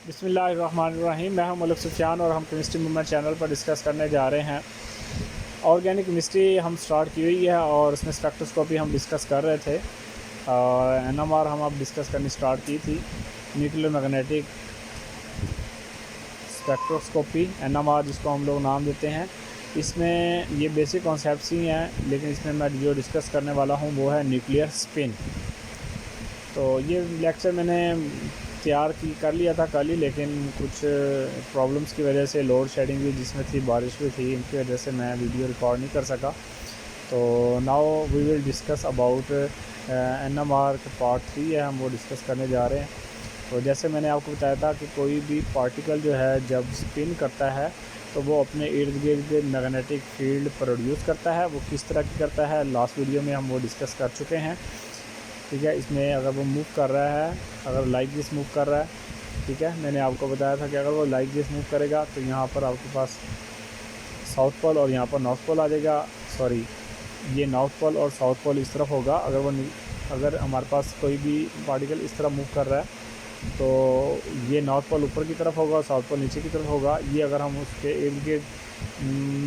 बिस्मिल्लाहिर्रहमानिर्रहीम। मैं हूं मलिक सुफियान और हम केमिस्ट्री मूवमेंट चैनल पर डिस्कस करने जा रहे हैं। ऑर्गेनिक केमिस्ट्री हम स्टार्ट की हुई है और उसमें स्पेक्ट्रोस्कोपी हम डिस्कस कर रहे थे और एनएमआर हम अब डिस्कस करनी स्टार्ट की थी। न्यूक्लियर मैग्नेटिक स्पेक्ट्रोस्कोपी एनएमआर जिसको हम लोग नाम देते हैं। इसमें ये बेसिक कॉन्सेप्ट्स ही हैं, लेकिन इसमें मैं जो डिस्कस करने वाला हूँ वो है न्यूक्लियर स्पिन। तो ये लेक्चर मैंने तैयार कर लिया था कल ही, लेकिन कुछ प्रॉब्लम्स की वजह से, लोड शेडिंग भी जिसमें थी, बारिश भी थी, इनकी वजह से मैं वीडियो रिकॉर्ड नहीं कर सका। तो now we will discuss about NMR का पार्ट 3 है, हम वो डिस्कस करने जा रहे हैं। तो जैसे मैंने आपको बताया था कि कोई भी पार्टिकल जो है जब स्पिन करता है तो वो अपने इर्द गिर्द मैग्नेटिक फील्ड प्रोड्यूस करता है। वो किस तरह की करता है लास्ट वीडियो में हम वो डिस्कस कर चुके हैं। ठीक है, इसमें अगर वो मूव कर रहा है, अगर लाइक दिस मूव कर रहा है, ठीक है, मैंने आपको बताया था कि अगर वो लाइक दिस मूव करेगा तो यहाँ पर आपके पास साउथ पोल और यहाँ पर नॉर्थ पोल आ जाएगा। सॉरी, ये नॉर्थ पोल और साउथ पोल इस तरफ होगा। अगर हमारे पास कोई भी पार्टिकल इस तरह मूव कर रहा है तो ये नॉर्थ पोल ऊपर की तरफ होगा और साउथ पोल नीचे की तरफ होगा। ये अगर हम उसके इर्द गिर्द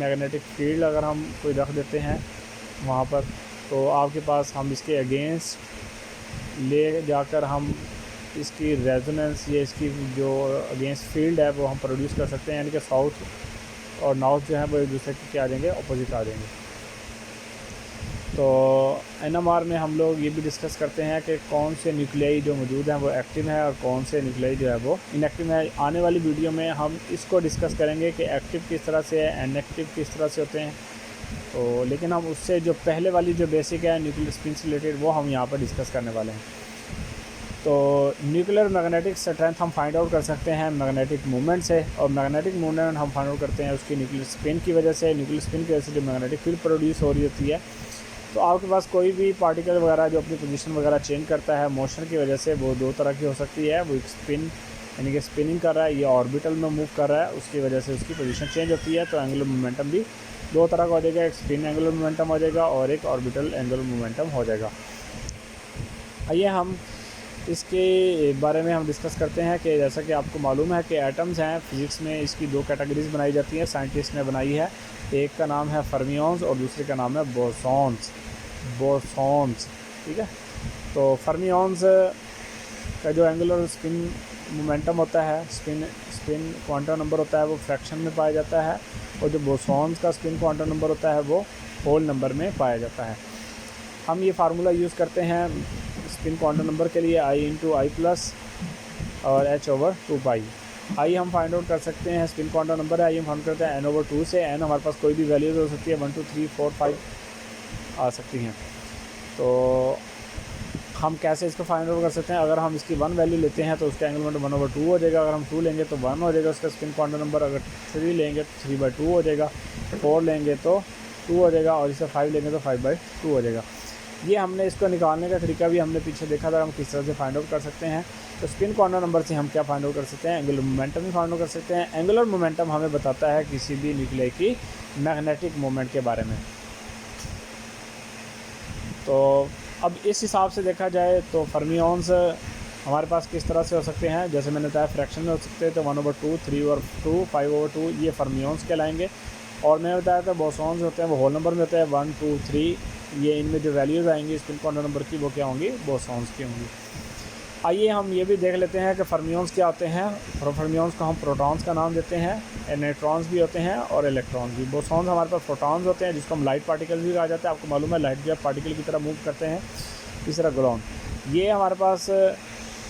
मैग्नेटिक फील्ड अगर हम कोई रख देते हैं वहाँ पर, तो आपके पास हम इसके अगेंस्ट ले जाकर हम इसकी रेजोनेंस, ये इसकी जो अगेंस्ट फील्ड है वो हम प्रोड्यूस कर सकते हैं। यानी कि साउथ और नॉर्थ जो है वो एक दूसरे के क्या आ जाएंगे, अपोजिट आ जाएंगे। तो एनएमआर में हम लोग ये भी डिस्कस करते हैं कि कौन से न्यूक्लियाई जो मौजूद हैं वो एक्टिव है और कौन से न्यूक्लियाई जो है वो इनएक्टिव है। आने वाली वीडियो में हम इसको डिस्कस करेंगे कि एक्टिव किस तरह से है, इनएक्टिव किस तरह से होते हैं। तो लेकिन हम उससे जो पहले वाली जो बेसिक है न्यूक्लियर स्पिन से रिलेटेड, वो हम यहाँ पर डिस्कस करने वाले हैं। तो न्यूक्लियर मैग्नेटिक स्ट्रेंथ हम फाइंड आउट कर सकते हैं मैग्नेटिक मूवमेंट से, और मैग्नेटिक मूवमेंट हम फाइंड आउट करते हैं उसकी न्यूक्लियर स्पिन की वजह से। न्यूक्लियर स्पिन की वजह से जो मैग्नेटिक फील्ड प्रोड्यूस हो रही होती है। तो आपके पास कोई भी पार्टिकल वगैरह जो अपनी पोजीशन वगैरह चेंज करता है मोशन की वजह से, वो दो तरह की हो सकती है। वो एक स्पिन यानी कि स्पिनिंग कर रहा है, ये ऑर्बिटल में मूव कर रहा है, उसकी वजह से उसकी पोजीशन चेंज होती है। तो एंगुलर मोमेंटम भी दो तरह का हो जाएगा, एक स्पिन एंगुलर मोमेंटम हो जाएगा और एक ऑर्बिटल एंगुलर मोमेंटम हो जाएगा। आइए हम इसके बारे में हम डिस्कस करते हैं कि जैसा कि आपको मालूम है कि एटम्स हैं, फिज़िक्स में इसकी दो कैटेगरीज बनाई जाती हैं, साइंटिस्ट ने बनाई है। एक का नाम है फर्मियंस और दूसरे का नाम है बोसॉन्स। ठीक है, तो फर्मियंस का जो एंगुलर स्पिन मोमेंटम होता है, स्पिन क्वांटम नंबर होता है, वो फ्रैक्शन में पाया जाता है। और जो बोसॉन्स का स्पिन क्वांटम नंबर होता है वो होल नंबर में पाया जाता है। हम ये फार्मूला यूज़ करते हैं स्पिन क्वांटम नंबर के लिए, I/I+ और h/2π। आई हम फाइंड आउट कर सकते हैं, स्पिन क्वांटम नंबर है, आई हम फाइंड करते हैं n/2 से। n हमारे पास कोई भी वैल्यूज हो सकती है, 1 2 3 4 5 आ सकती हैं। तो हम कैसे इसको फाइंड आउट कर सकते हैं? अगर हम इसकी 1 वैल्यू लेते हैं तो उसका एंगल मोमेंटम 1/2 हो जाएगा। अगर हम 2 लेंगे तो 1 हो जाएगा उसका स्पिन क्वांटम नंबर। अगर 3 लेंगे तो 3/2 हो जाएगा, 4 लेंगे तो 2 हो जाएगा और इसे 5 लेंगे तो 5/2 हो जाएगा। ये हमने इसको निकालने का तरीका भी हमने पीछे देखा था, हम किस तरह से फाइंड आउट कर सकते हैं। तो स्पिन क्वांटम नंबर से हम क्या फाइंड आउट कर सकते हैं? एंगुलर मोमेंटम भी फाइंड आउट कर सकते हैं। एंगुलर मोमेंटम हमें बताता है किसी भी न्यूक्लियाई की मैग्नेटिक मोमेंट के बारे में। तो अब इस हिसाब से देखा जाए तो फर्मियंस हमारे पास किस तरह से हो सकते हैं? जैसे मैंने बताया फ्रैक्शन में हो सकते हैं, तो 1/2 3/2 5/2 ये फर्मियंस कहलाएंगे। और मैंने बताया था बोसॉन्स होते हैं वो होल नंबर में होते हैं, 1 2 3। ये इनमें जो वैल्यूज़ आएंगी स्पिन क्वांटम नंबर की वो क्या होंगी? बोसॉन्स की होंगी। आइए हम ये भी देख लेते हैं कि फर्मियंस क्या होते हैं। फर्मियंस को हम प्रोटॉन्स का नाम देते हैं, न्यूट्रॉन्स भी होते हैं और इलेक्ट्रॉन्स भी। बोसॉन्स हमारे पास प्रोटॉन्स होते हैं जिसको हम लाइट पार्टिकल भी कहा जाता है। आपको मालूम है लाइट जब पार्टिकल की तरह मूव करते हैं तीसरा ग्लॉन, ये हमारे पास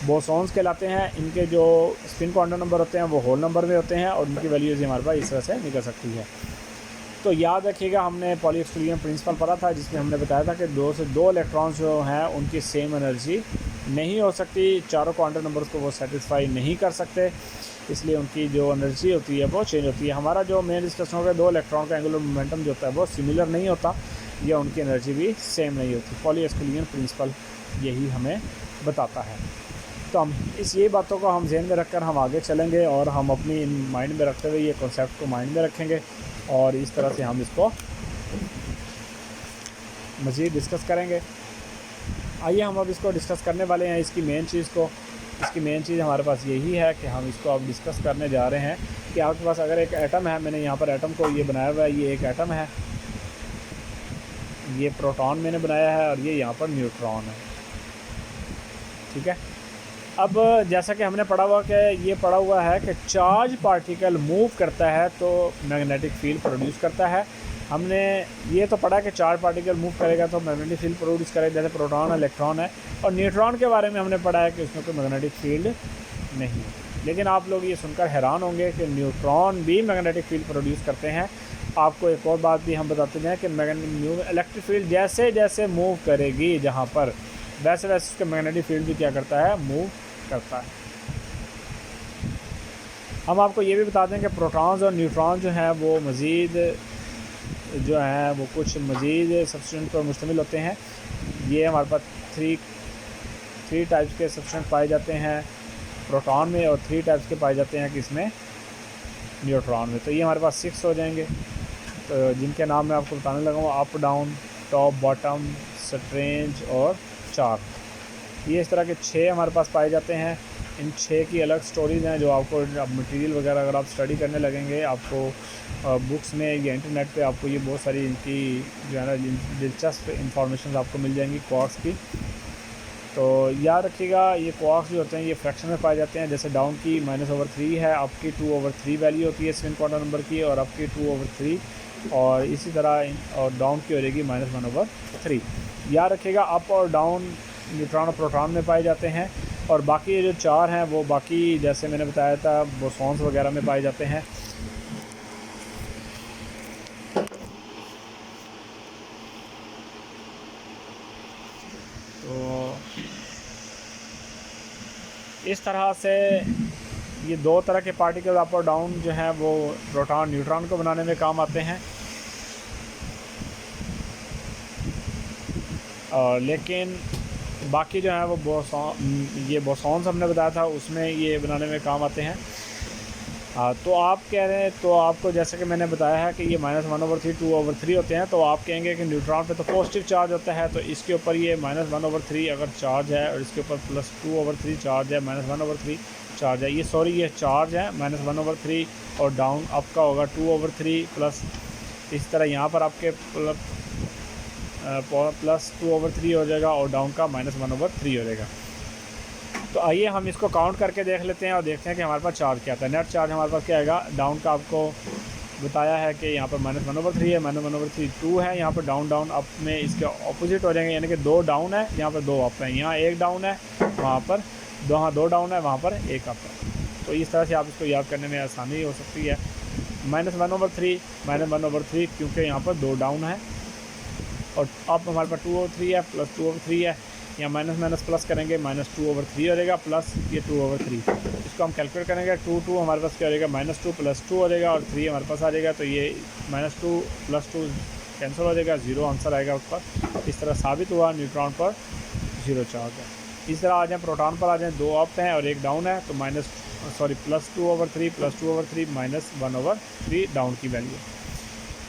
बोसॉन्स कहलाते हैं। इनके जो स्पिन क्वांटम नंबर होते हैं वो होल नंबर में होते हैं और उनकी वैल्यूज़ हमारे पास इस तरह से निकल सकती है। तो याद रखिएगा, हमने पॉली एक्सक्लूजन प्रिंसिपल पढ़ा था जिसमें हमने बताया था कि 2 से 2 इलेक्ट्रॉन्स जो हैं उनकी सेम एनर्जी नहीं हो सकती। चारों क्वांटम नंबर्स को वो सेटिस्फाई नहीं कर सकते, इसलिए उनकी जो एनर्जी होती है वो चेंज होती है। हमारा जो मेन डिस्कशन होगा, 2 इलेक्ट्रॉन का एंगुलर मोमेंटम जो होता है वो सिमिलर नहीं होता या उनकी एनर्जी भी सेम नहीं होती। पॉली एक्सक्लूजन प्रिंसिपल यही हमें बताता है। तो हम ये बातों को हम ज़हन में रखकर हम आगे चलेंगे और हम अपनी माइंड में रखते हुए ये कॉन्सेप्ट को माइंड में रखेंगे और इस तरह से हम इसको मज़ीद डिस्कस करेंगे। आइए हम अब इसको डिस्कस करने वाले हैं, इसकी मेन चीज़ को। इसकी मेन चीज़ हमारे पास यही है कि हम इसको अब डिस्कस करने जा रहे हैं कि आपके पास अगर एक एटम है, मैंने यहाँ पर एटम को ये बनाया हुआ है, ये एक एटम है, ये प्रोटॉन मैंने बनाया है और ये यहाँ पर न्यूट्रॉन है, ठीक है। अब जैसा कि हमने पढ़ा हुआ कि ये पढ़ा हुआ है कि चार्ज पार्टिकल मूव करता है तो मैग्नेटिक फील्ड प्रोड्यूस करता है। हमने ये तो पढ़ा कि चार्ज पार्टिकल मूव करेगा तो मैग्नेटिक फील्ड प्रोड्यूस करेगा, जैसे प्रोटॉन है, इलेक्ट्रॉन है। और न्यूट्रॉन के बारे में हमने पढ़ा है कि उसमें कोई मैग्नेटिक फील्ड नहीं है। लेकिन आप लोग ये सुनकर हैरान होंगे कि न्यूट्रॉन भी मैग्नेटिक फील्ड प्रोड्यूस करते हैं। आपको एक और बात भी हम बताते हैं कि इलेक्ट्रिक फील्ड जैसे जैसे मूव करेगी जहाँ पर, वैसे वैसे उसका मैग्नेटिक फील्ड भी क्या करता है, मूव करता है। हम आपको ये भी बता दें कि प्रोटॉन्स और न्यूट्रॉन जो हैं वो मज़ीद जो हैं वो कुछ मज़ीद सब्सटेंस पर मुश्तमिल होते हैं। ये हमारे पास थ्री टाइप्स के सब्सटेंस पाए जाते हैं प्रोटॉन में और 3 टाइप्स के पाए जाते हैं किसमें, न्यूट्रॉन में। तो ये हमारे पास 6 हो जाएंगे, तो जिनके नाम मैं आपको बताने लगा हूँ, up down, top bottom, strange और चार्ट। ये इस तरह के 6 हमारे पास पाए जाते हैं। इन 6 की अलग स्टोरीज़ हैं जो आपको मटेरियल वगैरह अगर आप स्टडी करने लगेंगे, आपको बुक्स में या इंटरनेट पे आपको ये बहुत सारी इनकी जो है ना दिलचस्प इंफॉर्मेशन आपको मिल जाएंगी क्वार्क्स की। तो याद रखिएगा ये क्वार्क्स जो होते हैं ये फ्रैक्शन में पाए जाते हैं। जैसे डाउन की -/3 है, अप की 2/3 वैल्यू होती है स्पिन क्वांटम नंबर की, और अप की 2/3, और इसी तरह और डाउन की हो जाएगी -1/3। याद रखिएगा अप और डाउन न्यूट्रॉन और प्रोटॉन में पाए जाते हैं, और बाकी जो 4 हैं वो बाकी जैसे मैंने बताया था बोसॉन्स वगैरह में पाए जाते हैं। तो इस तरह से ये 2 तरह के पार्टिकल अप और डाउन जो हैं वो प्रोटॉन न्यूट्रॉन को बनाने में काम आते हैं। और लेकिन बाकी जो है वो बोसॉन्स हमने बताया था उसमें ये बनाने में काम आते हैं। तो आप कह रहे हैं, तो आपको जैसे कि मैंने बताया है कि ये -1/3 2/3 होते हैं, तो आप कहेंगे कि न्यूट्रॉन पे तो पॉजिटिव चार्ज होता है, तो इसके ऊपर ये -1/3 अगर चार्ज है और इसके ऊपर +2/3 चार्ज है, -1/3 चार्ज है, ये चार्ज है -1/3, और डाउन आपका होगा 2/3 प्लस इस तरह यहाँ पर आपके +2/3 हो जाएगा और डाउन का -1/3 हो जाएगा। तो आइए हम इसको काउंट करके देख लेते हैं और देखते हैं कि हमारे पास चार्ज क्या आता है। नेट चार्ज हमारे पास क्या आएगा, डाउन का आपको बताया है कि यहाँ पर -1/3 है, -1/3 2 है, यहाँ पर डाउन अप में इसके ऑपोजिट हो जाएंगे, यानी कि 2 डाउन है, यहाँ पर 2 अप है, यहाँ 1 डाउन है, वहाँ पर 2 डाउन है, वहाँ पर 1 अप है। तो इस तरह से आप इसको याद करने में आसानी हो सकती है। -1/3 क्योंकि यहाँ पर 2 डाउन है, और अप हमारे पास 2/3 है, +2/3 है, यहाँ माइनस प्लस करेंगे -2/3 हो जाएगा, प्लस ये 2/3, इसको हम कैलकुलेट करेंगे 2 हमारे पास क्या हो जाएगा, -2 + 2 हो जाएगा, और 3 हमारे पास आ जाएगा, तो ये -2 + 2 कैंसिल हो जाएगा, 0 आंसर आएगा उस पर। इस तरह साबित हुआ न्यूट्रॉन पर 0 चार्ज है। इस तरह आ जाए प्रोटॉन पर आ जाए, 2 अप हैं और 1 डाउन है, तो +2/3 + 2/3 -1/3 डाउन की वैल्यू,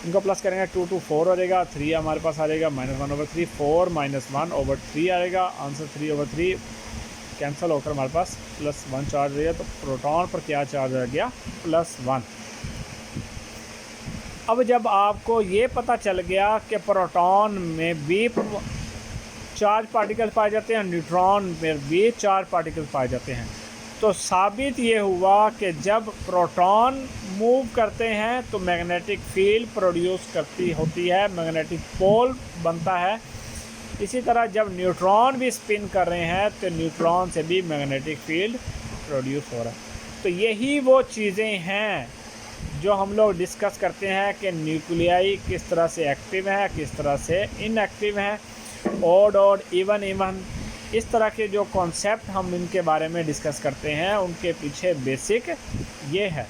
इनको प्लस करेंगे 2 2 4 हो जाएगा, 3 हमारे पास आ जाएगा -1/3, 4 -1/3 आएगा, आंसर 3/3 कैंसिल होकर हमारे पास +1 चार्ज रहेगा। तो प्रोटॉन पर क्या चार्ज आ गया, +1। अब जब आपको ये पता चल गया कि प्रोटॉन में भी चार्ज पार्टिकल पाए जाते हैं, न्यूट्रॉन में भी चार्ज पार्टिकल पाए जाते हैं, तो साबित ये हुआ कि जब प्रोटॉन मूव करते हैं तो मैग्नेटिक फील्ड प्रोड्यूस होती है, मैग्नेटिक पोल बनता है। इसी तरह जब न्यूट्रॉन भी स्पिन कर रहे हैं तो न्यूट्रॉन से भी मैग्नेटिक फील्ड प्रोड्यूस हो रहा है। तो यही वो चीज़ें हैं जो हम लोग डिस्कस करते हैं कि न्यूक्लियाई किस तरह से एक्टिव है, किस तरह से इनएक्टिव है, ऑड इवन इस तरह के जो कॉन्सेप्ट हम इनके बारे में डिस्कस करते हैं, उनके पीछे बेसिक ये है।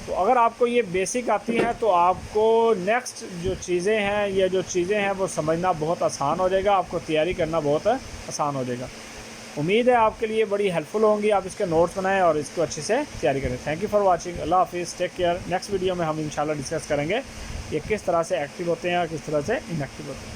तो अगर आपको ये बेसिक आती हैं तो आपको नेक्स्ट जो चीज़ें हैं, ये जो चीज़ें हैं वो समझना बहुत आसान हो जाएगा, आपको तैयारी करना बहुत आसान हो जाएगा। उम्मीद है आपके लिए बड़ी हेल्पफुल होंगी, आप इसके नोट्स बनाएं और इसको अच्छे से तैयारी करें। थैंक यू फॉर वाचिंग, अल्लाह हाफिज़, टेक केयर। नेक्स्ट वीडियो में हम इंशाल्लाह डिस्कस करेंगे ये किस तरह से एक्टिव होते हैं और किस तरह से इनएक्टिव होते हैं।